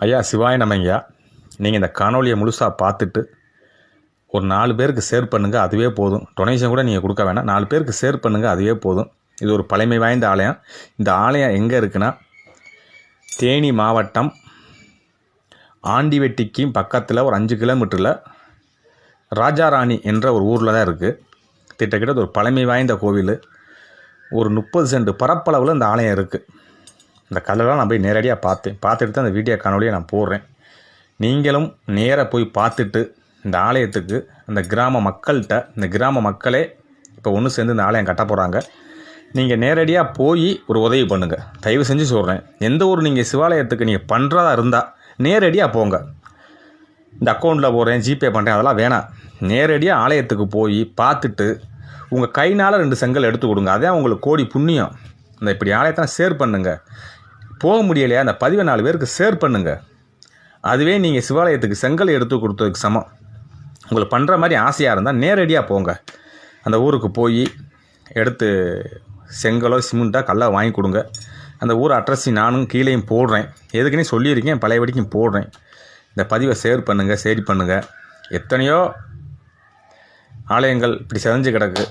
ஐயா சிவாய நமங்கய்யா. நீங்கள் இந்த காணொலியை முழுசாக பார்த்துட்டு ஒரு 4 பேருக்கு ஷேர் பண்ணுங்கள், அதுவே போதும். டொனேஷன் கூட நீங்கள் கொடுக்க வேணாம். 4 பேருக்கு ஷேர் பண்ணுங்கள், அதுவே போதும். இது ஒரு பழமை வாய்ந்த ஆலயம். இந்த ஆலயம் எங்கே இருக்குன்னா, தேனி மாவட்டம் ஆண்டிவெட்டிக்கு பக்கத்தில் ஒரு 5 கிலோமீட்டரில் ராஜாராணி என்ற ஒரு ஊரில் தான் இருக்குது. கிட்டத்தட்ட ஒரு பழமை வாய்ந்த கோவில். ஒரு 30 சென்ட் பரப்பளவில் இந்த ஆலயம் இருக்குது. இந்த கல்லெல்லாம் நான் போய் நேரடியாக பார்த்துட்டு தான் இந்த வீடியோ காணொலியை நான் போடுறேன். நீங்களும் நேராக போய் பார்த்துட்டு இந்த ஆலயத்துக்கு இந்த கிராம மக்களே இப்போ ஒன்று சேர்ந்து இந்த ஆலயம் கட்ட போகிறாங்க. நீங்கள் நேரடியாக போய் ஒரு உதவி பண்ணுங்கள், தயவு செஞ்சு சொல்கிறேன். எந்த ஒரு நீங்கள் சிவாலயத்துக்கு நீங்கள் பண்ணுறதா இருந்தால் நேரடியாக போங்க. இந்த அக்கௌண்ட்டில் போகிறேன், ஜிபே பண்ணுறேன், அதெல்லாம் வேணாம். நேரடியாக ஆலயத்துக்கு போய் பார்த்துட்டு உங்கள் கைனால் 2 செங்கல் எடுத்து கொடுங்க. அதே உங்களுக்கு கோடி புண்ணியம். இந்த இப்படி ஆலயத்தை ஷேர் பண்ணுங்கள். போக முடியலையா, அந்த பதிவை 4 பேருக்கு ஷேர் பண்ணுங்கள். அதுவே நீங்கள் சிவாலயத்துக்கு செங்கல் எடுத்து கொடுத்ததுக்கு சமம். உங்களுக்கு பண்ணுற மாதிரி ஆசையாக இருந்தால் நேரடியாக போங்க. அந்த ஊருக்கு போய் எடுத்து செங்கலோ சிமெண்ட்டோ கல்லோ வாங்கி கொடுங்க. அந்த ஊர் அட்ரஸி நானும் கீழேயும் போடுறேன், எதுக்குன்னே சொல்லியிருக்கேன், பழைய படிக்கும் போடுறேன். இந்த பதிவை ஷேர் பண்ணுங்கள், பண்ணுங்கள். எத்தனையோ ஆலயங்கள் இப்படி செதஞ்சு கிடக்கு.